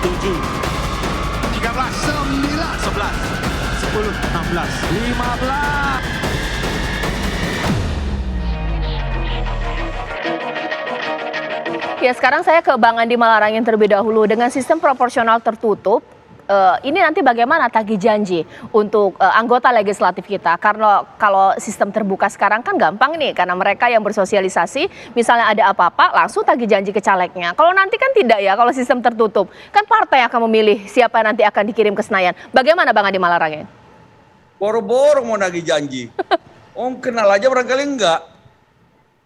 7, 13, 9, 11, 10, 16, 15. Ya, sekarang saya ke Bang Andi Malarangin terlebih dahulu. Dengan sistem proporsional tertutup, ini nanti bagaimana tagih janji untuk anggota legislatif kita? Karena kalau sistem terbuka sekarang kan gampang nih, karena mereka yang bersosialisasi, misalnya ada apa-apa, langsung tagih janji ke calegnya. Kalau nanti kan tidak ya, kalau sistem tertutup. Kan partai akan memilih siapa nanti akan dikirim ke Senayan. Bagaimana Bang Andi Malarangin? Boro-boro mau nagih janji. Kenal aja barangkali enggak.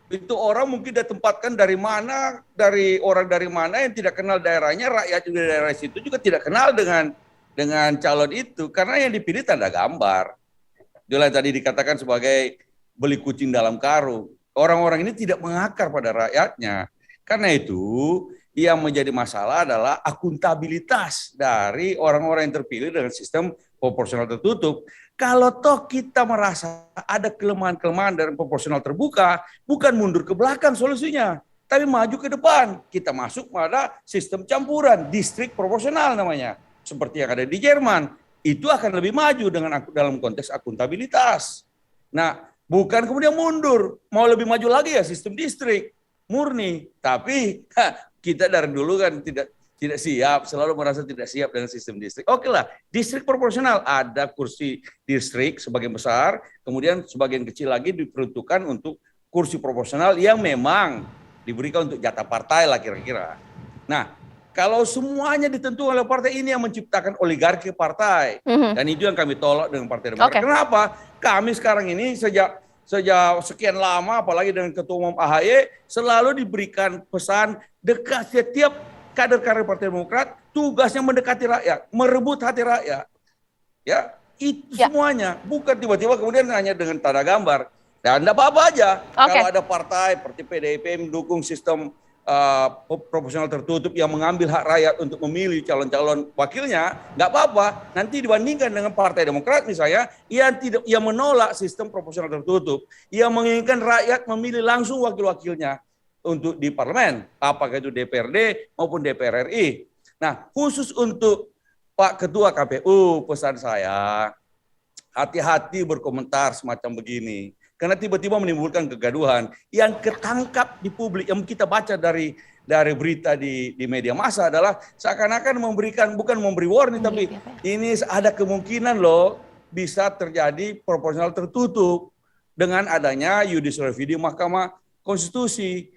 Itu orang mungkin ditempatkan dari mana, dari orang dari mana yang tidak kenal daerahnya, rakyat juga di daerah situ juga tidak kenal dengan calon itu, karena yang dipilih tanda gambar. Itulah yang tadi dikatakan sebagai beli kucing dalam karung. Orang-orang ini tidak mengakar pada rakyatnya. Karena itu yang menjadi masalah adalah akuntabilitas dari orang-orang yang terpilih dengan sistem proporsional tertutup. Kalau toh kita merasa ada kelemahan-kelemahan dari proporsional terbuka, bukan mundur ke belakang solusinya, tapi maju ke depan. Kita masuk pada sistem campuran, distrik proporsional namanya. Seperti yang ada di Jerman. Itu akan lebih maju dalam konteks akuntabilitas. Nah, bukan kemudian mundur. Mau lebih maju lagi ya sistem distrik, murni. Tapi kita dari dulu kan tidak siap, selalu merasa tidak siap dengan sistem distrik. Oke lah, distrik proporsional, ada kursi distrik sebagian besar, kemudian sebagian kecil lagi diperuntukkan untuk kursi proporsional yang memang diberikan untuk jatah partai lah kira-kira. Nah, kalau semuanya ditentukan oleh partai, ini yang menciptakan oligarki partai. Dan itu yang kami tolak dengan Partai Demokrat. Kenapa? Kami sekarang ini sejak sekian lama, apalagi dengan Ketua Umum AHY, selalu diberikan pesan dekat setiap kader-kader Partai Demokrat tugasnya mendekati rakyat, merebut hati rakyat. Ya, itu semuanya. Bukan tiba-tiba kemudian hanya dengan tanda gambar. Dan tidak apa-apa aja. Kalau ada partai seperti PDIP mendukung sistem proporsional tertutup yang mengambil hak rakyat untuk memilih calon-calon wakilnya, nggak apa-apa. Nanti dibandingkan dengan Partai Demokrat misalnya, yang menolak sistem proporsional tertutup, yang menginginkan rakyat memilih langsung wakil-wakilnya untuk di parlemen, apakah itu DPRD maupun DPR RI. Nah, khusus untuk Pak Ketua KPU, pesan saya, hati-hati berkomentar semacam begini. Karena tiba-tiba menimbulkan kegaduhan yang ketangkap di publik, yang kita baca dari berita di media massa adalah seakan-akan bukan memberi warning, tapi ini ada kemungkinan loh bisa terjadi proporsional tertutup dengan adanya judicial review di Mahkamah Konstitusi.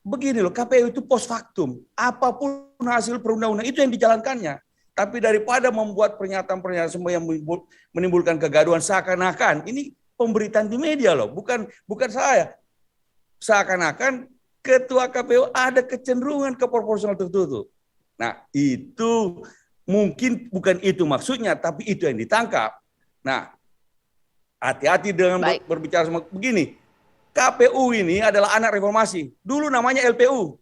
Begini loh, KPU itu post factum. Apapun hasil perundang-undang itu yang dijalankannya. Tapi daripada membuat pernyataan-pernyataan semua yang menimbulkan kegaduhan, seakan-akan ini pemberitaan di media loh, bukan saya. Seakan-akan Ketua KPU ada kecenderungan ke proporsional tertutup. Nah, itu mungkin bukan itu maksudnya, tapi itu yang ditangkap. Nah, hati-hati dengan berbicara sama begini. KPU ini adalah anak reformasi. Dulu namanya LPU.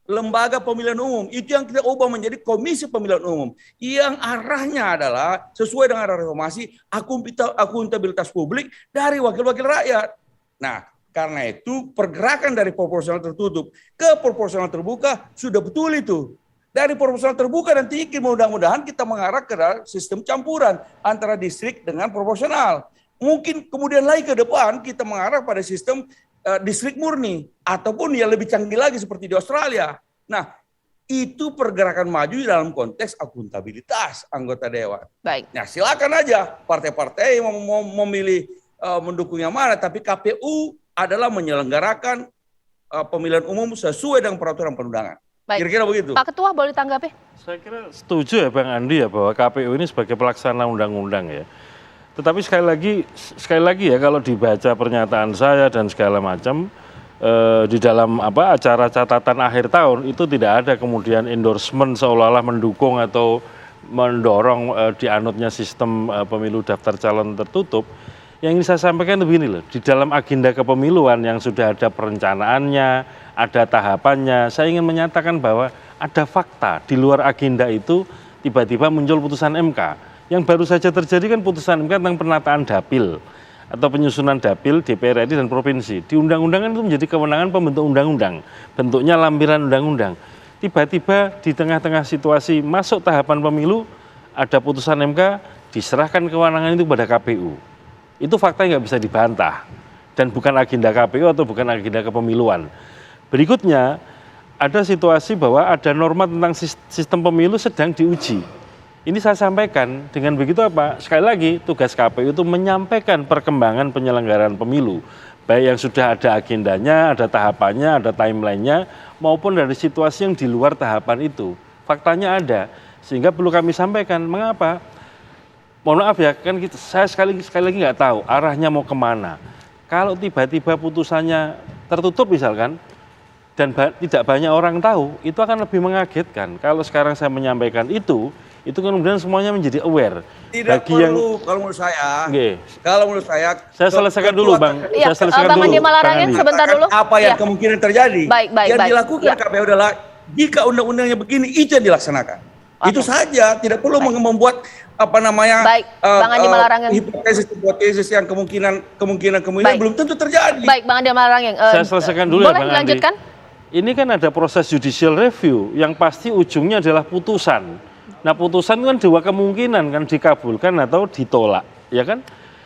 Lembaga Pemilihan Umum. Itu yang kita ubah menjadi Komisi Pemilihan Umum. Yang arahnya adalah sesuai dengan arah reformasi, akuntabilitas publik dari wakil-wakil rakyat. Nah, karena itu pergerakan dari proporsional tertutup ke proporsional terbuka sudah betul itu. Dari proporsional terbuka nanti mudah-mudahan kita mengarah ke sistem campuran antara distrik dengan proporsional. Mungkin kemudian lagi ke depan kita mengarah pada sistem distrik murni ataupun yang lebih canggih lagi seperti di Australia. Nah, itu pergerakan maju dalam konteks akuntabilitas anggota dewan. Baik. Nah, silakan aja partai-partai yang mau memilih mendukung yang mana, tapi KPU adalah menyelenggarakan pemilihan umum sesuai dengan peraturan perundangan. Kira-kira begitu. Pak Ketua boleh tanggapi? Saya kira setuju ya Bang Andi ya bahwa KPU ini sebagai pelaksana undang-undang ya. Tetapi sekali lagi ya kalau dibaca pernyataan saya dan segala macam di dalam acara catatan akhir tahun itu tidak ada kemudian endorsement seolah-olah mendukung atau mendorong dianutnya sistem pemilu daftar calon tertutup. Yang ingin saya sampaikan begini loh, di dalam agenda kepemiluan yang sudah ada perencanaannya, ada tahapannya, saya ingin menyatakan bahwa ada fakta di luar agenda itu tiba-tiba muncul putusan MK. Yang baru saja terjadi kan putusan MK tentang penataan dapil atau penyusunan dapil DPR RI dan provinsi. Di undang-undang itu menjadi kewenangan pembentuk undang-undang, bentuknya lampiran undang-undang. tiba-tiba di tengah-tengah situasi masuk tahapan pemilu, ada putusan MK, diserahkan kewenangan itu kepada KPU. Itu fakta yang nggak bisa dibantah. Dan bukan agenda KPU atau bukan agenda kepemiluan. Berikutnya, ada situasi bahwa ada norma tentang sistem pemilu sedang diuji. Ini saya sampaikan, dengan begitu apa? Sekali lagi, tugas KPU itu menyampaikan perkembangan penyelenggaraan pemilu. Baik yang sudah ada agendanya, ada tahapannya, ada timelinenya, maupun dari situasi yang di luar tahapan itu. Faktanya ada, sehingga perlu kami sampaikan. Mengapa? Mohon maaf ya, kan saya sekali lagi nggak tahu arahnya mau kemana. Kalau tiba-tiba putusannya tertutup misalkan, dan tidak banyak orang tahu, itu akan lebih mengagetkan. Kalau sekarang saya menyampaikan itu kemudian semuanya menjadi aware. Tidak perlu, kalau menurut saya. Kalau menurut saya selesaikan dulu, Bang. Ya, Saya selesaikan Bang dulu. Andi Malarangeng sebentar dulu. Apa yang kemungkinan terjadi? Baik. Yang dilakukan KPU adalah jika undang-undangnya begini, itu yang dilaksanakan. Itu saja, tidak perlu membuat apa namanya Bang Andi Malarangeng. hipotesis yang kemungkinan belum tentu terjadi. Baik, Bang Andi Malarangeng. Saya selesaikan dulu ya, Bang Andi. Boleh dilanjutkan? Ini kan ada proses judicial review yang pasti ujungnya adalah putusan. Nah, putusan kan dua kemungkinan, kan dikabulkan atau ditolak, ya kan?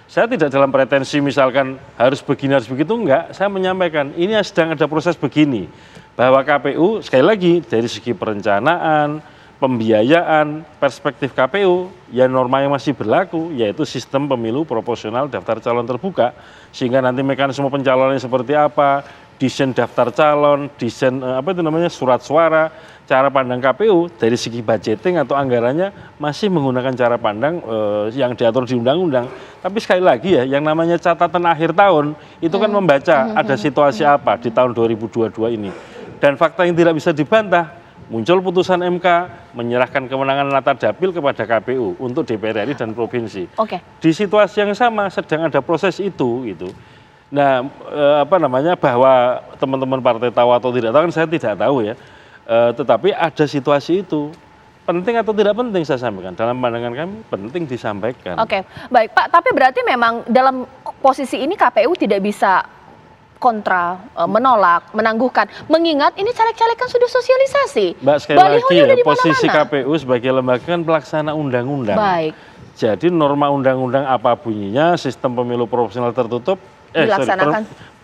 Saya tidak dalam pretensi misalkan harus begini harus begitu, enggak. Saya menyampaikan ini sedang ada proses begini, bahwa KPU sekali lagi dari segi perencanaan, pembiayaan, perspektif KPU, ya norma yang masih berlaku, yaitu sistem pemilu proporsional daftar calon terbuka, sehingga nanti mekanisme pencalonannya seperti apa, desain daftar calon, desain surat suara, cara pandang KPU dari segi budgeting atau anggarannya masih menggunakan cara pandang yang diatur di undang-undang. Tapi sekali lagi ya, yang namanya catatan akhir tahun itu kan membaca ada situasi apa di tahun 2022 ini. Dan fakta yang tidak bisa dibantah, muncul putusan MK menyerahkan kewenangan nata dapil kepada KPU untuk DPR RI dan provinsi. Di situasi yang sama sedang ada proses itu gitu. Nah, bahwa teman-teman partai tahu atau tidak tahu kan saya tidak tahu ya. Tetapi ada situasi itu. Penting atau tidak penting saya sampaikan. Dalam pandangan kami penting disampaikan. Baik Pak. Tapi berarti memang dalam posisi ini KPU tidak bisa kontra, menolak, menangguhkan. Mengingat ini caleg-caleg kan sudah sosialisasi. Mbak, sekali lagi ya, posisi KPU sebagai lembaga kan pelaksana undang-undang. Baik. Jadi norma undang-undang apa bunyinya, sistem pemilu proporsional tertutup,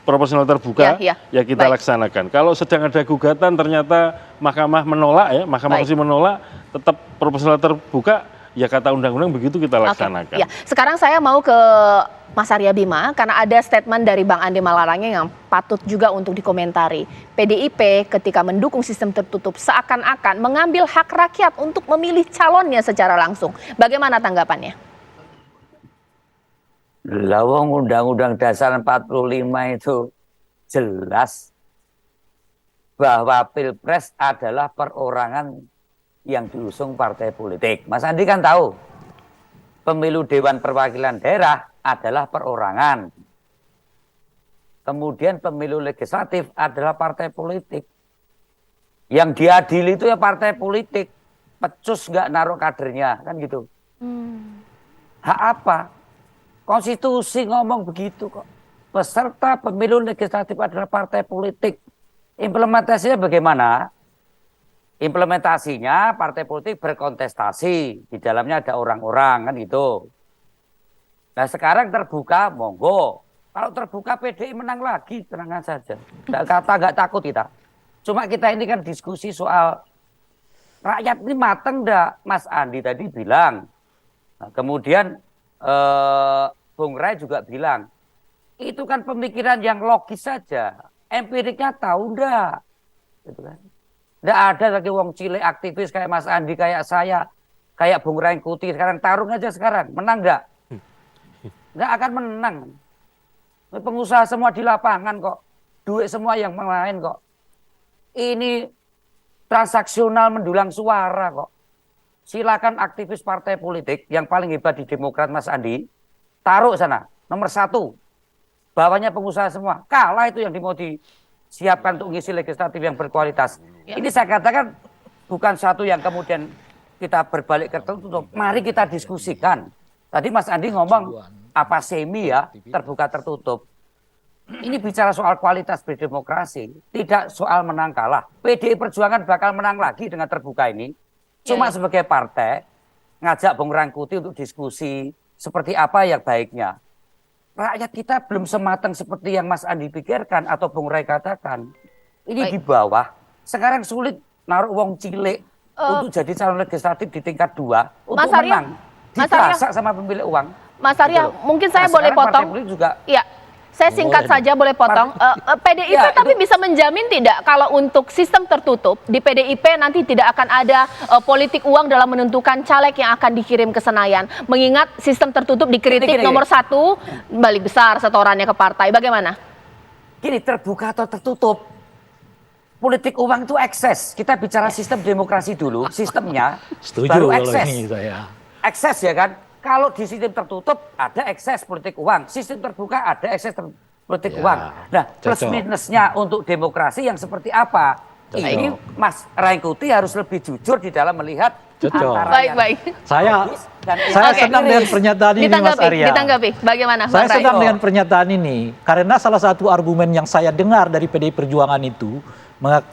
proporsional terbuka, ya kita laksanakan. Kalau sedang ada gugatan ternyata Mahkamah menolak ya, Mahkamah Konstitusi menolak, tetap proporsional terbuka, ya kata undang-undang begitu kita laksanakan. Sekarang saya mau ke Mas Arya Bima, karena ada statement dari Bang Andi Malarangeng yang patut juga untuk dikomentari. PDIP ketika mendukung sistem tertutup seakan-akan mengambil hak rakyat untuk memilih calonnya secara langsung. Bagaimana tanggapannya? Lawang Undang-Undang Dasar 45 itu jelas bahwa Pilpres adalah perorangan yang diusung partai politik. Mas Andi kan tahu, pemilu Dewan Perwakilan Daerah adalah perorangan. Kemudian pemilu legislatif adalah partai politik. Yang diadili itu ya partai politik. Pecus nggak naruh kadernya, kan gitu. Hak apa? Konstitusi ngomong begitu kok. Peserta pemilu legislatif adalah partai politik. Implementasinya bagaimana? Implementasinya partai politik berkontestasi. Di dalamnya ada orang-orang kan gitu. Nah sekarang terbuka, monggo. Kalau terbuka PDI menang lagi, tenang saja. Nggak takut kita. Cuma kita ini kan diskusi soal rakyat ini mateng enggak? Mas Andi tadi bilang. Nah, kemudian Bung Rai juga bilang, itu kan pemikiran yang logis saja. Empiriknya tahu enggak? Gitu kan. Enggak ada lagi wong cilik aktivis kayak Mas Andi, kayak saya, kayak Bung Rai Kuti. Sekarang tarung aja sekarang, menang enggak? Enggak akan menang. Pengusaha semua di lapangan kok. Duit semua yang main kok. Ini transaksional mendulang suara kok. Silakan aktivis partai politik yang paling hebat di Demokrat Mas Andi, taruh sana, nomor 1. Bawahnya pengusaha semua. Kalah itu yang mau disiapkan untuk ngisi legislatif yang berkualitas. Ini saya katakan bukan satu yang kemudian kita berbalik ke tertutup. Mari kita diskusikan. Tadi Mas Andi ngomong apa semi ya, terbuka tertutup. Ini bicara soal kualitas berdemokrasi, tidak soal menang kalah. PDI Perjuangan bakal menang lagi dengan terbuka ini. Cuma sebagai partai, ngajak Bung Rangkuti untuk diskusi seperti apa yang baiknya. Rakyat kita belum sematang seperti yang Mas Andi pikirkan atau Bung Ray katakan. Ini di bawah. Sekarang sulit naruh wong cilik untuk jadi calon legislatif di tingkat 2 untuk menang. Dipasak sama pemilik uang. Mas Arya, mungkin saya boleh potong. Iya. Saya singkat saja boleh potong. PDIP ya, tapi bisa menjamin tidak kalau untuk sistem tertutup di PDIP nanti tidak akan ada politik uang dalam menentukan caleg yang akan dikirim ke Senayan. Mengingat sistem tertutup dikritik nomor 1 balik besar setorannya ke partai. Bagaimana? Gini, terbuka atau tertutup, politik uang itu ekses. Kita bicara sistem demokrasi dulu, sistemnya baru ekses. Ekses ya kan? Kalau di sistem tertutup ada ekses politik uang, sistem terbuka ada ekses politik uang. Nah, plus minusnya untuk demokrasi yang seperti apa? Ini Mas Rangkuti harus lebih jujur di dalam melihat antara baik. Saya senang dengan pernyataan ini, Mas Arya. Ditanggapi, bagaimana? Saya senang dengan pernyataan ini karena salah satu argumen yang saya dengar dari PDI Perjuangan itu,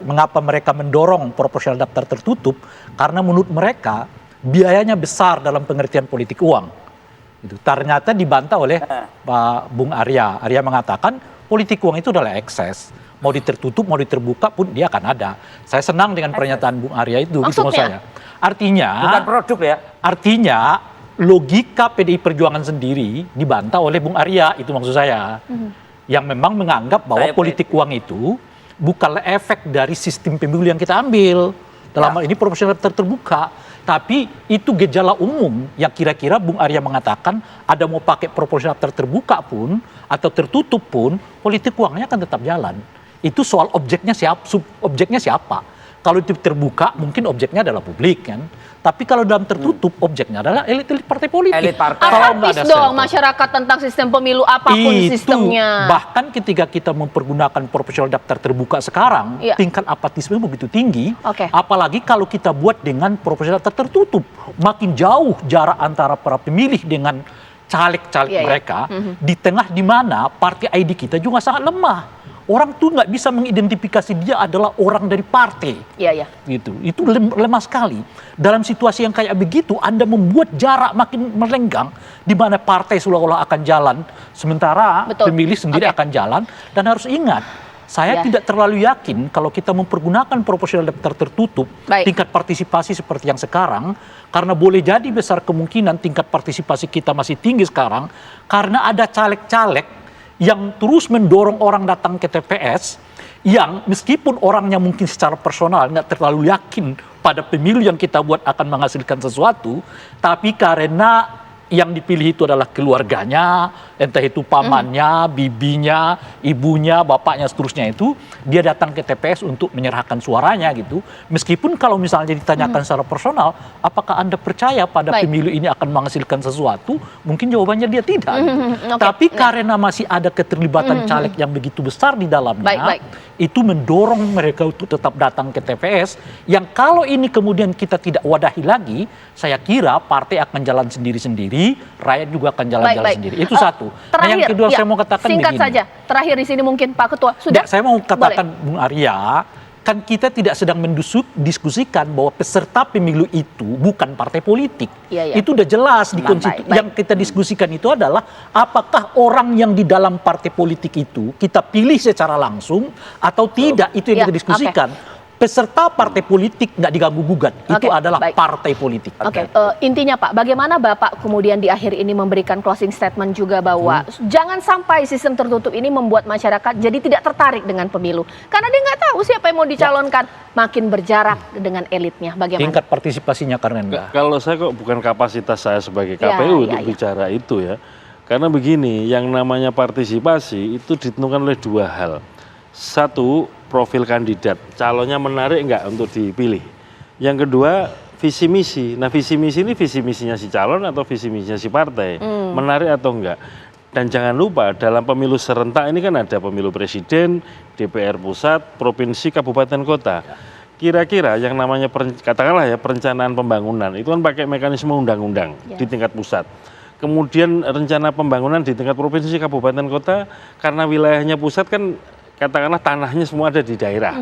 mengapa mereka mendorong proporsional daftar tertutup, karena menurut mereka biayanya besar dalam pengertian politik uang. Itu ternyata dibantah oleh Pak Bung Arya. Arya mengatakan politik uang itu adalah ekses. Mau ditertutup, mau diterbuka pun dia akan ada. Saya senang dengan pernyataan Bung Arya itu. Gitu maksud saya. Artinya, bukan produk ya. Artinya logika PDI Perjuangan sendiri dibantah oleh Bung Arya, itu maksud saya. Yang memang menganggap bahwa politik uang itu bukanlah efek dari sistem pemilu yang kita ambil. Dalam hal ini proporsional terbuka. Tapi itu gejala umum yang kira-kira Bung Arya mengatakan ada mau pakai proporsional terbuka pun atau tertutup pun politik uangnya akan tetap jalan. Itu soal objeknya siapa. Kalau itu terbuka mungkin objeknya adalah publik kan. Tapi kalau dalam tertutup objeknya adalah elit-elit partai politik. Elit partai. Apatis dong masyarakat tentang sistem pemilu apapun sistemnya. Bahkan ketika kita mempergunakan proporsional daftar terbuka sekarang, tingkat apatisme begitu tinggi. Apalagi kalau kita buat dengan proporsional daftar tertutup. Makin jauh jarak antara para pemilih dengan caleg-caleg mereka. Di tengah di mana partai ID kita juga sangat lemah. Orang tuh nggak bisa mengidentifikasi dia adalah orang dari partai. Gitu. Itu lemah sekali. Dalam situasi yang kayak begitu, Anda membuat jarak makin melenggang, di mana partai seolah-olah akan jalan, sementara pemilih sendiri akan jalan. Dan harus ingat, saya tidak terlalu yakin kalau kita mempergunakan proporsional daftar tertutup, tingkat partisipasi seperti yang sekarang, karena boleh jadi besar kemungkinan tingkat partisipasi kita masih tinggi sekarang, karena ada caleg-caleg yang terus mendorong orang datang ke TPS, yang meskipun orangnya mungkin secara personal nggak terlalu yakin pada pemilu yang kita buat akan menghasilkan sesuatu, tapi karena yang dipilih itu adalah keluarganya, entah itu pamannya, bibinya, ibunya, bapaknya, seterusnya itu, dia datang ke TPS untuk menyerahkan suaranya gitu. Meskipun kalau misalnya ditanyakan secara personal, apakah Anda percaya pada pemilu ini akan menghasilkan sesuatu? Mungkin jawabannya dia tidak. Tapi karena masih ada keterlibatan caleg yang begitu besar di dalamnya, itu mendorong mereka untuk tetap datang ke TPS, yang kalau ini kemudian kita tidak wadahi lagi, saya kira partai akan jalan sendiri-sendiri, rakyat juga akan jalan-jalan sendiri. Itu satu. Terakhir, yang kedua saya mau katakan singkat begini. saja. Terakhir di sini mungkin Pak Ketua. Sudah. Saya mau katakan Bung Arya, kan kita tidak sedang diskusikan bahwa peserta pemilu itu bukan partai politik. Itu udah jelas di konstitusi. Yang kita diskusikan itu adalah apakah orang yang di dalam partai politik itu kita pilih secara langsung atau tidak, itu yang kita diskusikan. Peserta partai politik nggak diganggu-gugat, itu adalah partai politik. Intinya Pak, bagaimana Bapak kemudian di akhir ini memberikan closing statement juga bahwa jangan sampai sistem tertutup ini membuat masyarakat jadi tidak tertarik dengan pemilu. Karena dia nggak tahu siapa yang mau dicalonkan, makin berjarak dengan elitnya. Bagaimana? Tingkat partisipasinya karena enggak. Kalau saya kok bukan kapasitas saya sebagai KPU untuk bicara itu ya. Karena begini, yang namanya partisipasi itu ditentukan oleh dua hal. Satu, profil kandidat, calonnya menarik enggak untuk dipilih. Yang kedua, visi misi. Nah, visi misi ini visi misinya si calon atau visi misinya si partai, menarik atau enggak. Dan jangan lupa dalam pemilu serentak ini kan ada pemilu presiden, DPR pusat, provinsi, kabupaten, kota. Kira-kira yang namanya katakanlah ya perencanaan pembangunan itu kan pakai mekanisme undang-undang di tingkat pusat. Kemudian rencana pembangunan di tingkat provinsi, kabupaten, kota, karena wilayahnya pusat kan katakanlah tanahnya semua ada di daerah.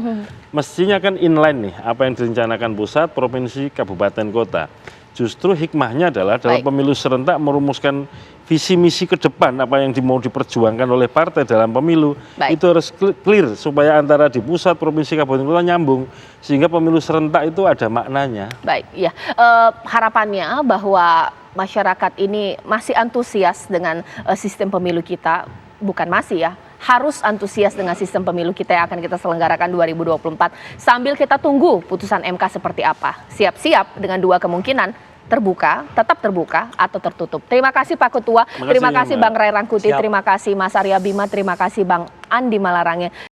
Mestinya kan inline nih, apa yang direncanakan pusat, provinsi, kabupaten, kota. Justru hikmahnya adalah dalam pemilu serentak merumuskan visi misi ke depan apa yang mau diperjuangkan oleh partai dalam pemilu. Itu harus clear supaya antara di pusat, provinsi, kabupaten, kota nyambung sehingga pemilu serentak itu ada maknanya. Baik, ya. Harapannya bahwa masyarakat ini masih antusias dengan sistem pemilu kita, bukan masih ya, harus antusias dengan sistem pemilu kita yang akan kita selenggarakan 2024 sambil kita tunggu putusan MK seperti apa. Siap-siap dengan dua kemungkinan, terbuka, tetap terbuka atau tertutup. Terima kasih Pak Ketua, terima kasih Bang Ray Rangkuti, terima kasih Mas Arya Bima, terima kasih Bang Andi Malarangeng.